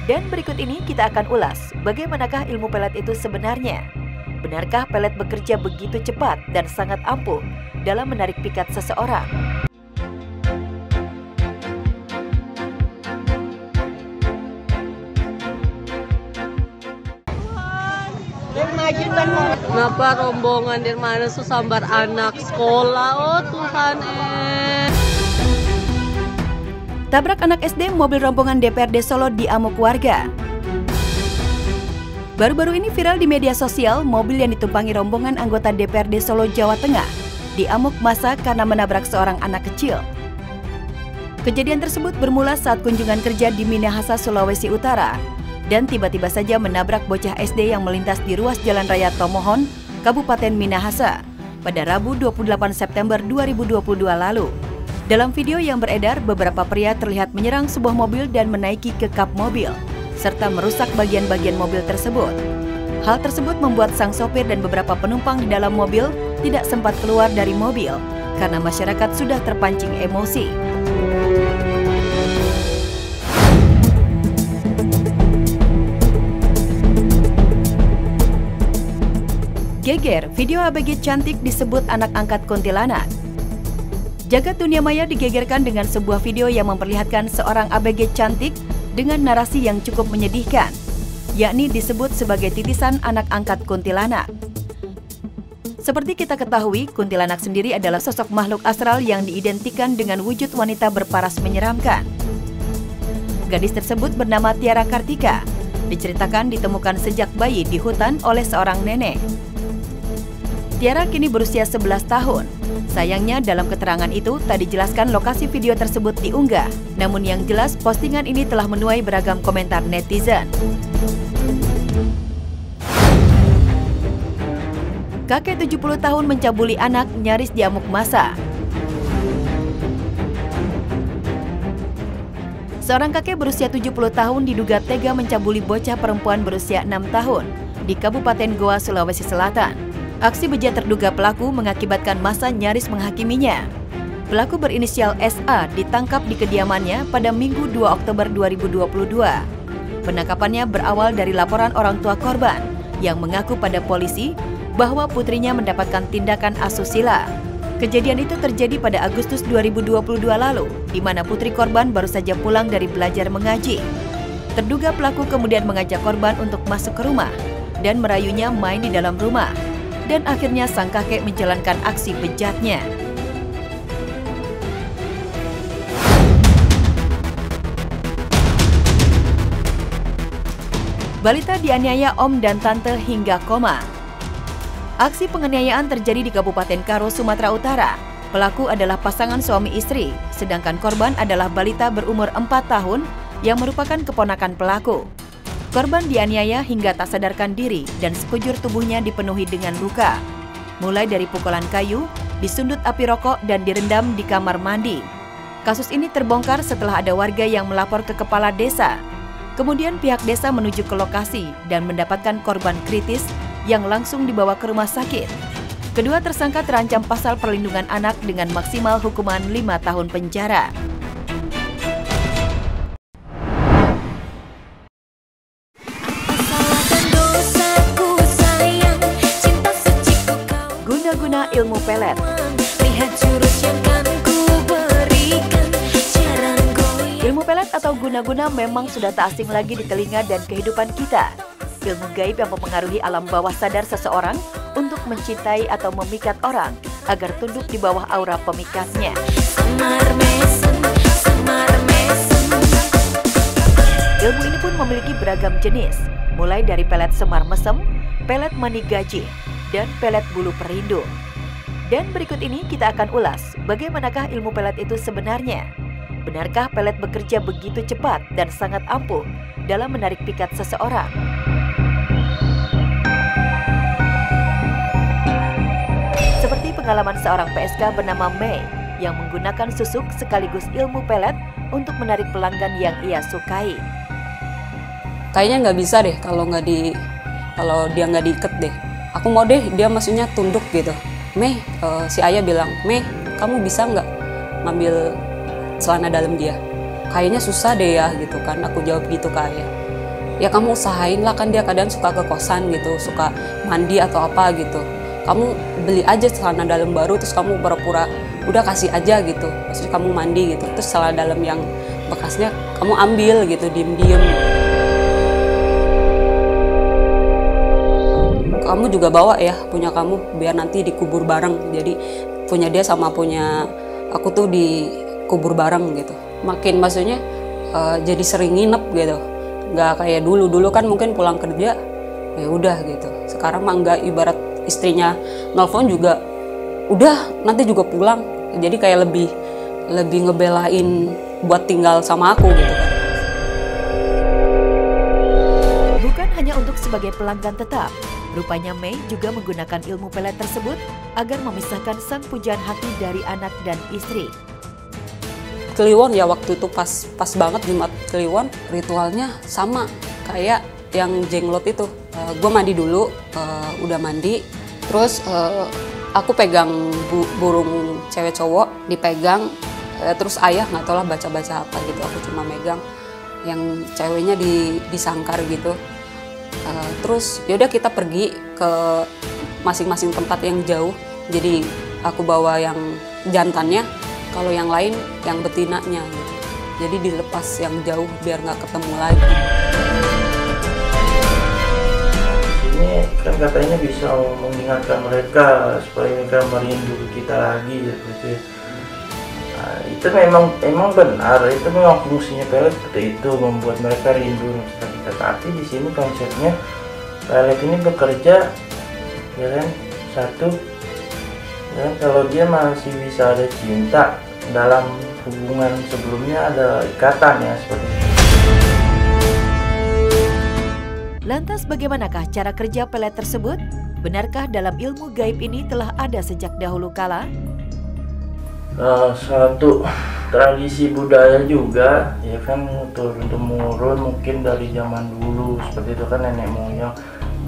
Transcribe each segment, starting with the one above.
Dan berikut ini kita akan ulas bagaimanakah ilmu pelet itu sebenarnya. Benarkah pelet bekerja begitu cepat dan sangat ampuh dalam menarik pikat seseorang? Kenapa rombongan dari mana sambar anak sekolah? Oh Tuhan Tabrak anak SD, mobil rombongan DPRD Solo diamuk warga. Baru-baru ini viral di media sosial, mobil yang ditumpangi rombongan anggota DPRD Solo, Jawa Tengah diamuk massa karena menabrak seorang anak kecil. Kejadian tersebut bermula saat kunjungan kerja di Minahasa, Sulawesi Utara, dan tiba-tiba saja menabrak bocah SD yang melintas di ruas Jalan Raya Tomohon, Kabupaten Minahasa, pada Rabu 28 September 2022 lalu. Dalam video yang beredar, beberapa pria terlihat menyerang sebuah mobil dan menaiki ke kap mobil, serta merusak bagian-bagian mobil tersebut. Hal tersebut membuat sang sopir dan beberapa penumpang di dalam mobil tidak sempat keluar dari mobil, karena masyarakat sudah terpancing emosi. Geger, video ABG cantik disebut anak angkat kuntilanak. Jagat dunia maya digegerkan dengan sebuah video yang memperlihatkan seorang ABG cantik dengan narasi yang cukup menyedihkan, yakni disebut sebagai titisan anak angkat kuntilanak. Seperti kita ketahui, kuntilanak sendiri adalah sosok makhluk astral yang diidentikan dengan wujud wanita berparas menyeramkan. Gadis tersebut bernama Tiara Kartika, diceritakan ditemukan sejak bayi di hutan oleh seorang nenek. Tiara kini berusia 11 tahun. Sayangnya dalam keterangan itu tak dijelaskan lokasi video tersebut diunggah. Namun yang jelas postingan ini telah menuai beragam komentar netizen. Kakek 70 tahun mencabuli anak nyaris diamuk massa. Seorang kakek berusia 70 tahun diduga tega mencabuli bocah perempuan berusia 6 tahun di Kabupaten Goa, Sulawesi Selatan. Aksi bejat terduga pelaku mengakibatkan massa nyaris menghakiminya. Pelaku berinisial SA ditangkap di kediamannya pada Minggu 2 Oktober 2022. Penangkapannya berawal dari laporan orang tua korban yang mengaku pada polisi bahwa putrinya mendapatkan tindakan asusila. Kejadian itu terjadi pada Agustus 2022 lalu, di mana putri korban baru saja pulang dari belajar mengaji. Terduga pelaku kemudian mengajak korban untuk masuk ke rumah dan merayunya main di dalam rumah. Dan akhirnya sang kakek menjalankan aksi bejatnya. Balita dianiaya om dan tante hingga koma. Aksi penganiayaan terjadi di Kabupaten Karo, Sumatera Utara. Pelaku adalah pasangan suami istri, sedangkan korban adalah balita berumur 4 tahun yang merupakan keponakan pelaku. Korban dianiaya hingga tak sadarkan diri dan sekujur tubuhnya dipenuhi dengan luka. Mulai dari pukulan kayu, disundut api rokok, dan direndam di kamar mandi. Kasus ini terbongkar setelah ada warga yang melapor ke kepala desa. Kemudian pihak desa menuju ke lokasi dan mendapatkan korban kritis yang langsung dibawa ke rumah sakit. Kedua tersangka terancam pasal perlindungan anak dengan maksimal hukuman 5 tahun penjara. Guna ilmu pelet. Ilmu pelet atau guna-guna memang sudah tak asing lagi di telinga dan kehidupan kita. Ilmu gaib yang mempengaruhi alam bawah sadar seseorang untuk mencintai atau memikat orang agar tunduk di bawah aura pemikatnya. Ilmu ini pun memiliki beragam jenis, mulai dari pelet semar mesem, pelet mani gaji, dan pelet bulu perindu. Dan berikut ini kita akan ulas bagaimanakah ilmu pelet itu sebenarnya. Benarkah pelet bekerja begitu cepat dan sangat ampuh dalam menarik pikat seseorang? Seperti pengalaman seorang PSK bernama Mei yang menggunakan susuk sekaligus ilmu pelet untuk menarik pelanggan yang ia sukai. Kayaknya nggak bisa deh kalau dia nggak diikat deh. Aku mau deh dia maksudnya tunduk gitu. Mei, si ayah bilang, Mei, kamu bisa nggak ngambil celana dalam dia? Kayaknya susah deh ya gitu kan. Aku jawab gitu ke ayah. ya kamu usahain lah, kan dia kadang suka ke kosan gitu, suka mandi atau apa gitu, kamu beli aja celana dalam baru, terus kamu pura-pura udah kasih aja gitu, maksudnya kamu mandi gitu, terus celana dalam yang bekasnya kamu ambil gitu, diem-diem. Kamu juga bawa ya punya kamu, biar nanti dikubur bareng. Jadi punya dia sama punya aku tuh dikubur bareng gitu. Makin maksudnya jadi sering nginep gitu, nggak kayak dulu kan mungkin pulang kerja ya udah gitu. Sekarang mah nggak, ibarat istrinya nelfon juga udah nanti juga pulang. Jadi kayak lebih ngebelain buat tinggal sama aku gitu kan. Bukan hanya untuk sebagai pelanggan tetap, rupanya Mei juga menggunakan ilmu pelet tersebut agar memisahkan sang pujaan hati dari anak dan istri. Kliwon ya waktu itu pas banget Jumat Kliwon, ritualnya sama kayak yang jenglot itu. Gue mandi dulu, udah mandi, terus aku pegang burung cewek cowok, dipegang, terus ayah nggak tahu lah baca-baca apa gitu, aku cuma megang yang ceweknya disangkar gitu. Terus yaudah kita pergi ke masing-masing tempat yang jauh, jadi aku bawa yang jantannya, kalau yang lain yang betinanya gitu. Jadi dilepas yang jauh biar nggak ketemu lagi. Ini kan katanya bisa mengingatkan mereka supaya mereka merindu kita lagi gitu. Nah, itu memang benar, itu memang fungsinya pelet seperti itu, membuat mereka rindu kita. Tapi di sini konsepnya pelet ini bekerja, ya kan, satu, ya, kalau dia masih bisa ada cinta dalam hubungan sebelumnya, ada ikatan ya seperti itu. Lantas bagaimanakah cara kerja pelet tersebut? Benarkah dalam ilmu gaib ini telah ada sejak dahulu kala? Suatu tradisi budaya juga, ya kan, turun-temurun mungkin dari zaman dulu seperti itu kan, nenek moyang,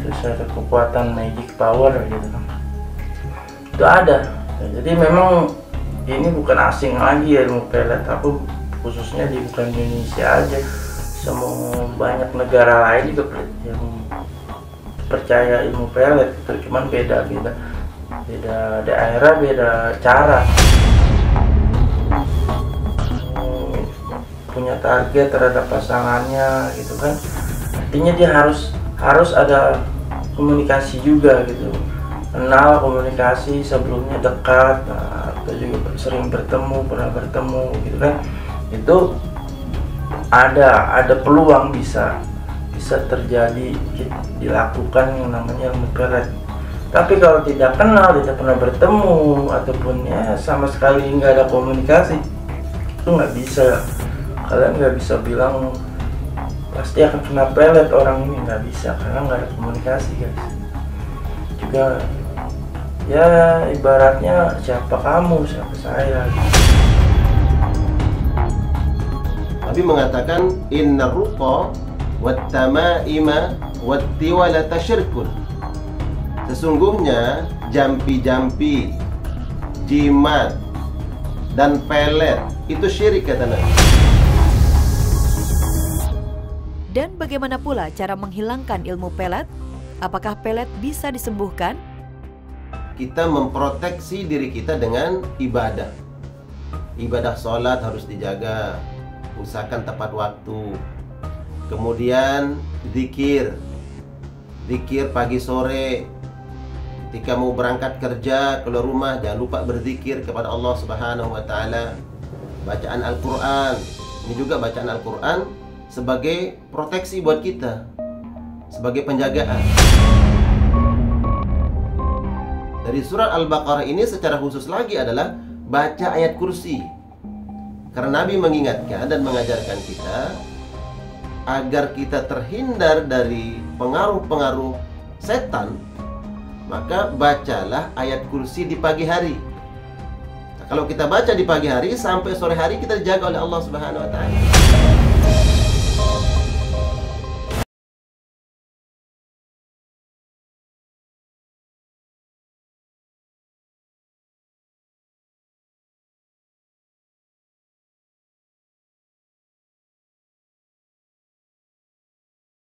terus ada kekuatan magic power gitu kan, itu ada. Jadi memang ini bukan asing lagi ya ilmu pelet, aku khususnya di bukan Indonesia aja, semua banyak negara lain juga yang percaya ilmu pelet itu, cuman beda daerah, beda cara. Punya target terhadap pasangannya gitu kan, artinya dia harus ada komunikasi juga gitu, kenal, komunikasi sebelumnya, dekat, atau juga sering pernah bertemu gitu kan, itu ada peluang bisa terjadi dilakukan yang namanya ilmu pelet. Tapi kalau tidak kenal, tidak pernah bertemu, ataupun ya sama sekali nggak ada komunikasi, itu nggak bisa. Kalian nggak bisa bilang pasti akan kena pelet orang ini, nggak bisa, karena nggak ada komunikasi guys. Juga ya ibaratnya siapa kamu, siapa saya. Nabi mengatakan inna ruqa wat tamaima wat tiwalata syirkun. Sesungguhnya jampi-jampi, jimat dan pelet itu syirik, kata Nabi. Dan bagaimana pula cara menghilangkan ilmu pelet? Apakah pelet bisa disembuhkan? Kita memproteksi diri kita dengan ibadah. Ibadah sholat harus dijaga, usahakan tepat waktu. Kemudian zikir pagi sore. Ketika mau berangkat kerja, keluar rumah, jangan lupa berzikir kepada Allah Subhanahu wa Ta'ala. Bacaan Al-Quran, ini juga bacaan Al-Quran sebagai proteksi buat kita, sebagai penjagaan. Dari surat Al-Baqarah ini secara khusus lagi adalah baca ayat kursi, karena Nabi mengingatkan dan mengajarkan kita agar kita terhindar dari pengaruh-pengaruh setan, maka bacalah ayat kursi di pagi hari. Nah, kalau kita baca di pagi hari, sampai sore hari kita dijaga oleh Allah Subhanahu wa Ta'ala.